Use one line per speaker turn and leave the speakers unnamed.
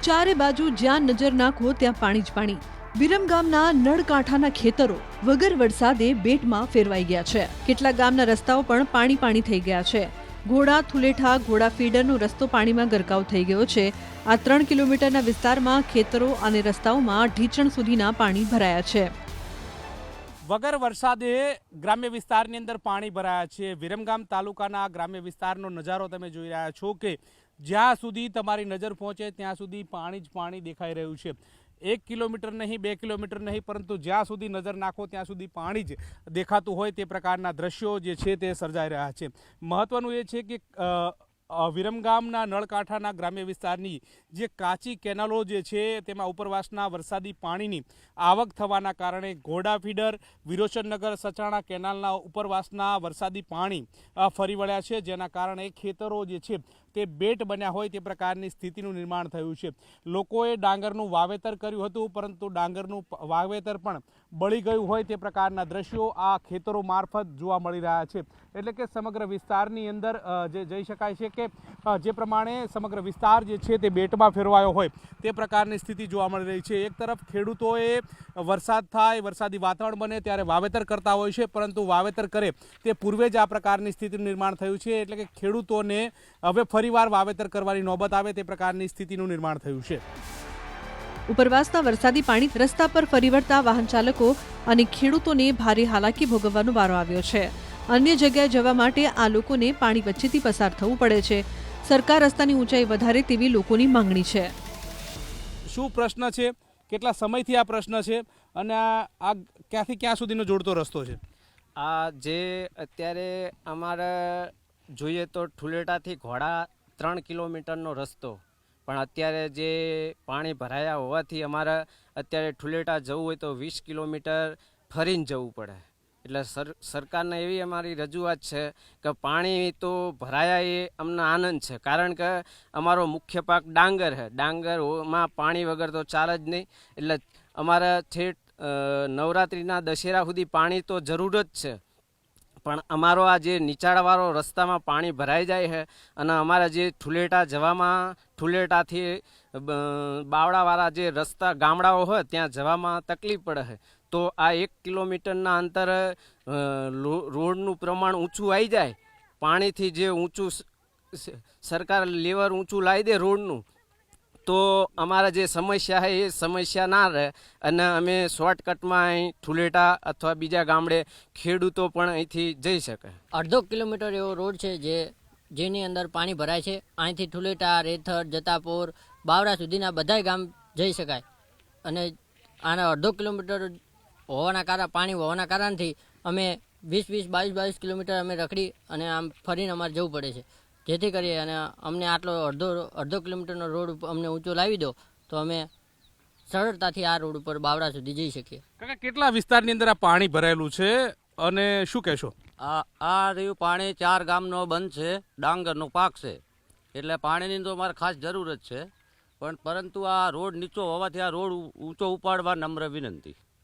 ચારે બાજુ જ્યાં નજર નાખો ત્યાં પાણી જ પાણી। વિરમગામના નળકાંઠાના ખેતરો વગર વરસાદે બેટમાં ફેરવાઈ ગયા છે। કેટલાક ગામના રસ્તાઓ પણ પાણી પાણી થઈ ગયા છે। ઘોડા થુલેઠા ઘોડા ફીડરનો રસ્તો પાણીમાં ગરકાવ થઈ ગયો છે। આ 3 કિલોમીટરના વિસ્તારમાં ખેતરો અને રસ્તાઓમાં ઢીચણ સુધીના પાણી ભરાયા છે।
વગર વરસાદે ગ્રામ્ય વિસ્તારની અંદર પાણી ભરાયા છે। વિરમગામ તાલુકાના ગ્રામ્ય વિસ્તારનો નજારો તમે જોઈ રહ્યા છો કે જ્યાં સુધી તમારી નજર પહોંચે ત્યાં સુધી પાણી જ પાણી દેખાઈ રહ્યું છે। 1 કિલોમીટર નહીં, 2 કિલોમીટર નહીં, પરંતુ જ્યાં સુધી નજર નાખો ત્યાં સુધી પાણી જ દેખાતું હોય તે પ્રકારના દ્રશ્યો જે છે તે સર્જાઈ રહ્યા છે। મહત્વનું એ છે કે વિરમગામના નળકાંઠાના ગ્રામ્ય વિસ્તારની જે કાચી કેનાલો જે છે તેમાં ઉપરવાસના વરસાદી પાણીની આવક થવાના કારણે ઘોડા ફીડર, વિરોચનનગર, સચાણા કેનાલના ઉપરવાસના વરસાદી પાણી ફરી વળ્યા છે, જેના કારણે ખેતરો જે છે તે બેટ બન્યા હોય તે પ્રકારની સ્થિતિનું નિર્માણ થયું છે। લોકોએ ડાંગરનું વાવેતર કર્યું હતું, પરંતુ ડાંગરનું વાવેતર પણ બળી ગયું હોય તે પ્રકારના દ્રશ્યો આ ખેતરો મારફત જોવા મળી રહ્યા છે। એટલે કે સમગ્ર વિસ્તારની અંદર જે જઈ શકાય છે કે જે પ્રમાણે સમગ્ર વિસ્તાર જે છે તે બેટમાં ફેરવાયો હોય તે પ્રકારની સ્થિતિ જોવા મળી રહી છે। એક તરફ ખેડૂતોએ વરસાદ થાય, વરસાદી વાતાવરણ બને ત્યારે વાવેતર કરતા હોય છે, પરંતુ વાવેતર કરે તે પૂર્વે જ આ પ્રકારની સ્થિતિનું નિર્માણ થયું છે। એટલે કે ખેડૂતોને હવે ફરીવાર વાવેતર કરવાની નોબત આવે તે પ્રકારની સ્થિતિનું નિર્માણ થયું છે।
ઉપરવાસના વરસાદી પાણી રસ્તા પર ફરી વળતા વાહન ચાલકો અને ખેડૂતોને ભારે હાલાકી ભોગવવાનો વારો આવ્યો છે। અન્ય જગ્યાએ જવા માટે આ લોકોને પાણી વચ્ચેથી પસાર થવું પડે છે। સરકાર રસ્તાની ઊંચાઈ વધારે તેવી લોકોની માંગણી છે।
શું પ્રશ્ન છે, કેટલા સમયથી આ પ્રશ્ન છે અને આ ક્યાંથી ક્યાં સુધીનો જોડતો રસ્તો છે?
આ જે અત્યારે અમારે જોઈએ તો ઠુલેટાથી ઘોડા 3 કિલોમીટરનો રસ્તો, પણ અત્યારે જે પાણી ભરાયા હોવાથી અમારે અત્યારે ઠુલેટા જવું હોય તો 20 કિલોમીટર ફરીને જવું પડે। એટલે સરકારને એવી અમારી રજૂઆત છે કે પાણી તો ભરાયા એ અમને આનંદ છે, કારણ કે અમારો મુખ્ય પાક ડાંગર છે। ડાંગરમાં પાણી વગર તો ચાલે જ નહીં। એટલે અમારે ઠેઠ નવરાત્રિના દશેરા સુધી પાણી તો જરૂર જ છે, પણ અમારો આ જે નીચાણવાળો રસ્તામાં પાણી ભરાઈ જાય છે અને અમારા જે ઠુલેટા જવામાં, ઠુલેટાથી બાવળાવાળા જે રસ્તા ગામડાઓ હોય ત્યાં જવામાં તકલીફ પડે છે। તો આ 1 કિલોમીટરના અંતરે રોડનું પ્રમાણ ઊંચું આવી જાય, પાણીથી જે ઊંચું સરકાર લેવલ ઊંચું લાવી દે રોડનું, તો અમારા જે સમસ્યા છે એ સમસ્યા ના રહે અને અમે શોર્ટકટમાં અહીં ઠુલેટા અથવા બીજા ગામડે ખેડૂતો પણ અહીંથી જઈ શકે।
1.5 કિલોમીટર એવો રોડ છે જેની અંદર પાણી ભરાય છે। અહીંથી ઠુલેટા, રેથડ, જતાપોર, બાવરા સુધીના બધા ગામ જઈ શકાય અને આના 1.5 કિલોમીટર પાણી હોવાના કારણથી અમે 20, 22 કિલોમીટર અમે રખડી અને આમ ફરીને અમારે જવું પડે છે, જેથી કરીએ અને અમને આટલો અડધો કિલોમીટરનો રોડ અમને ઊંચો લાવી દો તો અમે સરળતાથી આ રોડ ઉપર બાવરા સુધી જઈ શકીએ।
કાકા, કેટલા વિસ્તારની અંદર આ પાણી ભરાયેલું છે અને શું કહેશો?
આ રહ્યું પાણી 4 ગામનો બંધ છે, ડાંગરનો પાક છે, એટલે પાણીની તો અમારે ખાસ જરૂર જ છે, પરંતુ આ રોડ નીચો હોવાથી આ રોડ ઊંચો ઉપાડવા નમ્ર વિનંતી।